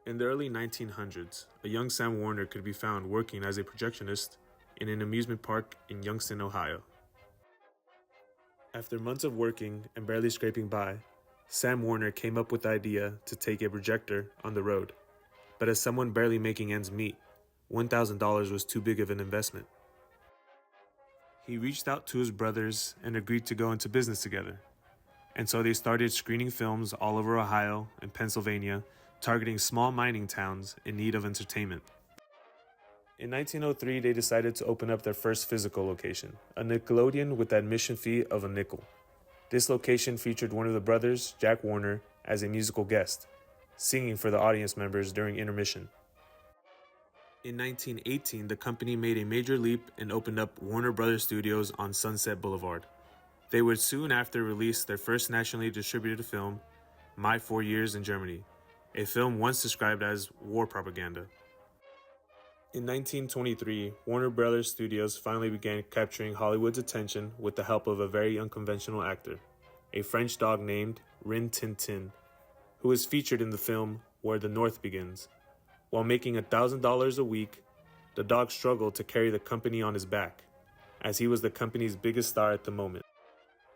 In the early 1900s, a young Sam Warner could be found working as a projectionist in an amusement park in Youngstown, Ohio. After months of working and barely scraping by, Sam Warner came up with the idea to take a projector on the road. But as someone barely making ends meet, $1,000 was too big of an investment. He reached out to his brothers and agreed to go into business together. And so they started screening films all over Ohio and Pennsylvania, targeting small mining towns in need of entertainment. In 1903, they decided to open up their first physical location, a Nickelodeon with the admission fee of a nickel. This location featured one of the brothers, Jack Warner, as a musical guest, singing for the audience members during intermission. In 1918, the company made a major leap and opened up Warner Brothers Studios on Sunset Boulevard. They would soon after release their first nationally distributed film, My 4 Years in Germany, a film once described as war propaganda. In 1923, Warner Brothers Studios finally began capturing Hollywood's attention with the help of a very unconventional actor, a French dog named Rin Tin Tin, who was featured in the film Where the North Begins. While making $1,000 a week, the dog struggled to carry the company on his back, as he was the company's biggest star at the moment.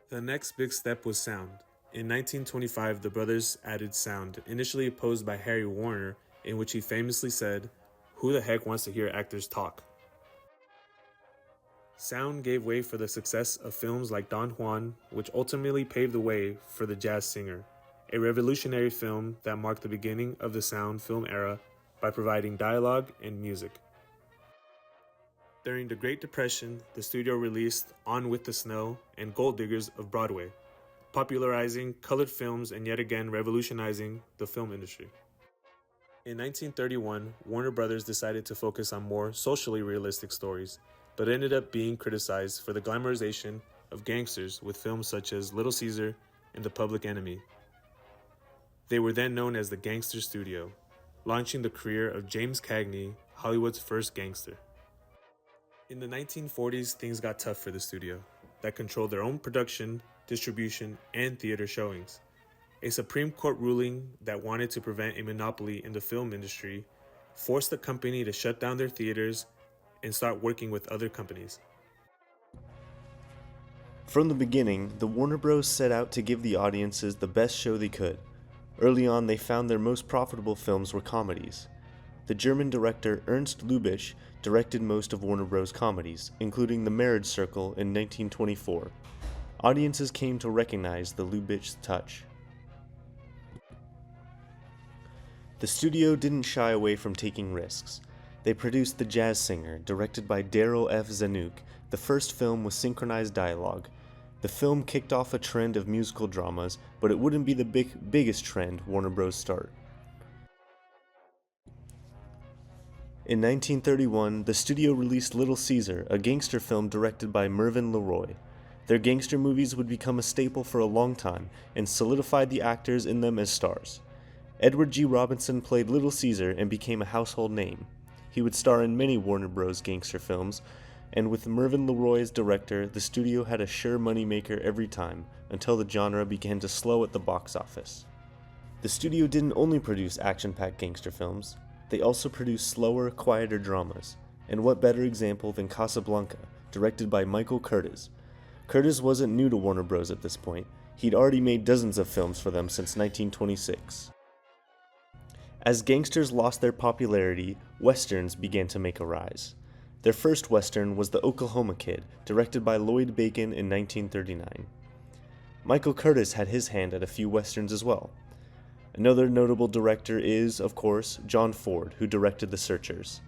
The next big step was sound. In 1925, the brothers added sound, initially opposed by Harry Warner, in which he famously said, "Who the heck wants to hear actors talk?" Sound gave way for the success of films like Don Juan, which ultimately paved the way for The Jazz Singer, a revolutionary film that marked the beginning of the sound film era by providing dialogue and music. During the Great Depression, the studio released On with the Snow and Gold Diggers of Broadway, popularizing colored films and yet again revolutionizing the film industry. In 1931, Warner Brothers decided to focus on more socially realistic stories, but ended up being criticized for the glamorization of gangsters with films such as Little Caesar and The Public Enemy. They were then known as the Gangster Studio, launching the career of James Cagney, Hollywood's first gangster. In the 1940s, things got tough for the studio, that controlled their own production, distribution, and theater showings. A Supreme Court ruling that wanted to prevent a monopoly in the film industry forced the company to shut down their theaters and start working with other companies. From the beginning, the Warner Bros. Set out to give the audiences the best show they could. Early on, they found their most profitable films were comedies. The German director Ernst Lubitsch directed most of Warner Bros. Comedies, including The Marriage Circle in 1924. Audiences came to recognize the Lubitsch touch. The studio didn't shy away from taking risks. They produced The Jazz Singer, directed by Darryl F. Zanuck, the first film with synchronized dialogue. The film kicked off a trend of musical dramas, but it wouldn't be the biggest trend Warner Bros. Start. In 1931, the studio released Little Caesar, a gangster film directed by Mervyn LeRoy. Their gangster movies would become a staple for a long time, and solidified the actors in them as stars. Edward G. Robinson played Little Caesar and became a household name. He would star in many Warner Bros. Gangster films, and with Mervyn LeRoy as director, the studio had a sure moneymaker every time, until the genre began to slow at the box office. The studio didn't only produce action-packed gangster films, they also produced slower, quieter dramas. And what better example than Casablanca, directed by Michael Curtiz. Curtiz wasn't new to Warner Bros. At this point. He'd already made dozens of films for them since 1926. As gangsters lost their popularity, westerns began to make a rise. Their first western was The Oklahoma Kid, directed by Lloyd Bacon in 1939. Michael Curtiz had his hand at a few westerns as well. Another notable director is, of course, John Ford, who directed The Searchers.